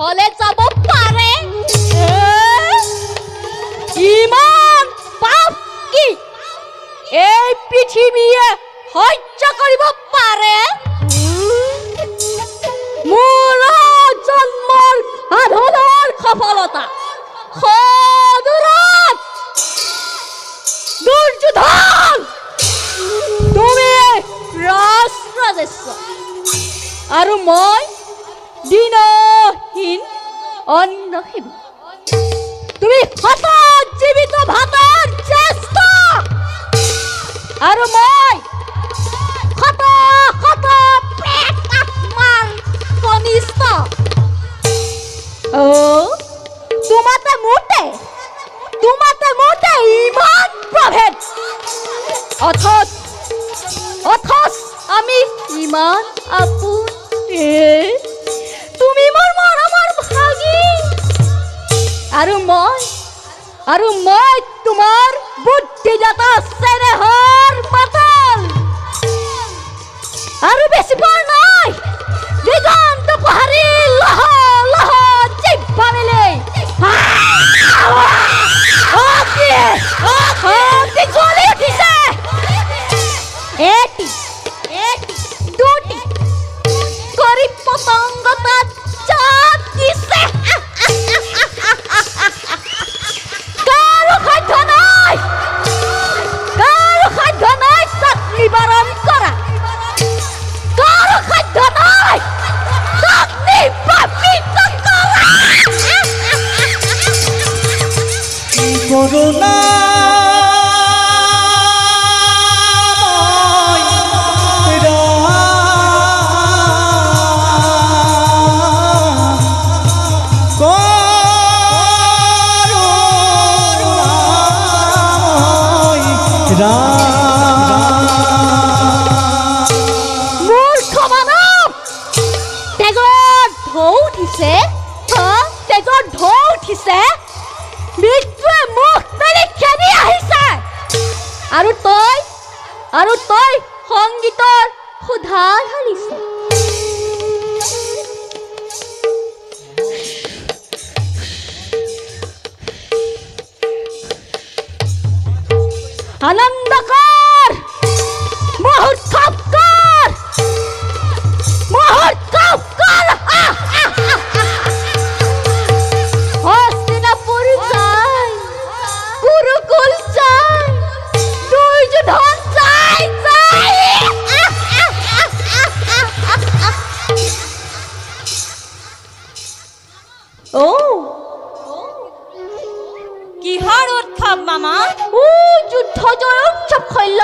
হলে যাব পাৰে ইমান পাপ কি এই পৃথিৱীয়ে সহ্য কৰিব পাৰে মোৰ জন্মৰ সাধনৰ সফলতা সদূৰত দুৰ্যোধন তুমি ৰাষ্ট্ৰদস্য আৰু মই দিনহীন অন্নহীন তুমি হত জীৱিত ভাতৰ জ্যেষ্ঠ আৰু মই হত হত প্ৰেত আত্মাৰ কনিষ্ঠ তোমাতে মোতে ইমান প্ৰভেদ অথচ আমি ইমান আপোন তুমি মোৰ মৰমৰ ভাগী আৰু মই তোমাৰ বুদ্ধিজাত চেনেহৰ পাতল আৰু বেছি পৰ নাই দিগন্ত পাহাৰী লহ লহ জিভা মেলে জ্বলি উঠিছে এটি দুটি কৰি পতংগ তাত চাপ দিছে কাৰো সাধ্য নাই তাত নিবাৰণ কৰা কাৰো সাধ্য নাই তাত নিৰ্বাপিত কৰা কৰুণা মূৰ্খ মানৱ তেজৰ ঢৌ উঠিছে মৃত্যুৱে মুখ মেলি খেদি আহিছে আৰু তই সংগীতৰ সুধা ঢালিছ আনন্দকৰ মুহূৰ্তকৰ হস্তিনাপুৰ যায় কুৰুকুল যায় দুৰ্যোধন যায় কিহৰ উৎসৱ মামা যুদ্ধ জয়ৰ উৎসৱ শৈল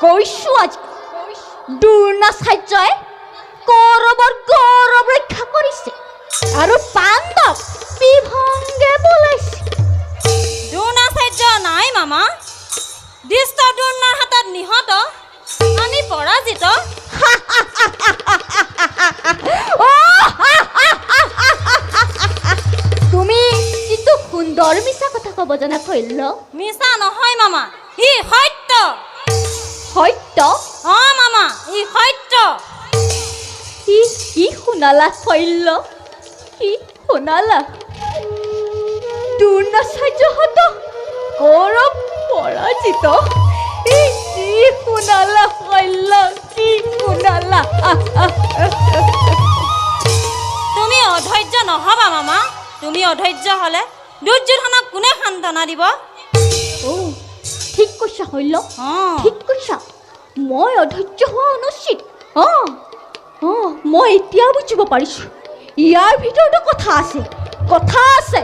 কৈছো আজি দুৰ্নাচাৰ্যই কৌৰৱৰ গৌৰৱ ৰক্ষা কৰিছে আৰু পাণ্ডৱ বিভংগে পলাইছে দ্ৰোণাচাৰ্য নাই মামা দৃষ্ট দ্ৰোণৰ হাতত নিহত আমি পৰাজিত তুমি কিন্তু সুন্দৰ মিছা কথা ক'ব জানা শৈল মিছা নহয় মামা ই সত্য মামা ই সত্য কি শুনালা শৈল কি শুনালা দ্ৰোণাচাৰ্যহঁত কৌৰৱ পৰাজিত কি শুনালা শৈল কি শুনালা তুমি অধৈৰ্য নহবা মামা তুমি অধৈৰ্য হলে দুৰ্যোধনক কোনে সান্তনা দিব ঠিক কৈছা শৈল ঠিক কৈছা মই অধৈৰ্য হোৱা অনুচিত মই এতিয়া বুজিব পাৰিছো ইয়াৰ ভিতৰতো কথা আছে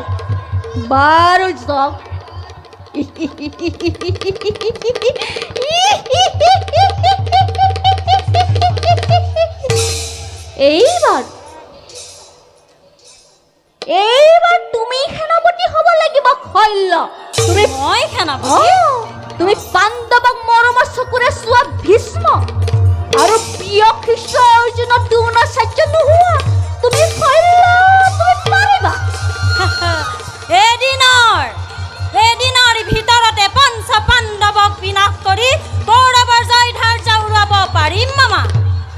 বাৰু যাওক এইবাৰ তুমি সেনাপতি হ'ব লাগিব শৈল মই সেনাপতি তুমি পাণ্ডৱক মৰমৰ চকুৰে চোৱা ভীষ্ম আৰু প্ৰিয় শিষ্য অৰ্জুনৰ দ্ৰোণাচাৰ্য নোহোৱা তুমি পাৰিবা এদিনৰ ভিতৰতে পঞ্চ পাণ্ডৱক বিনাশ কৰি কৌৰৱৰ জয়ধাৰ উৰুৱাব পাৰিম মামা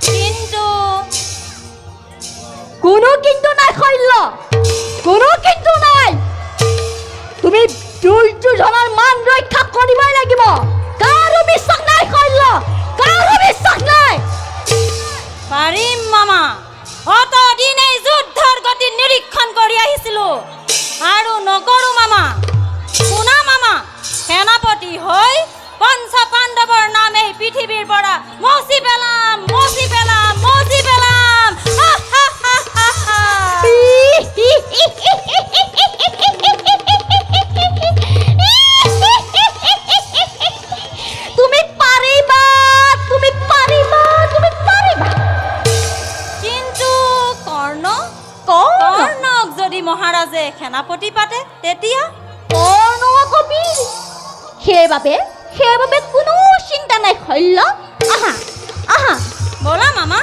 কিন্তু যে সেনাপতি পাতে তেতিয়া কৰ্ণ কবি সেইবাবে কোনো চিন্তা নাই শল্য আহা আহা ব'লা মামা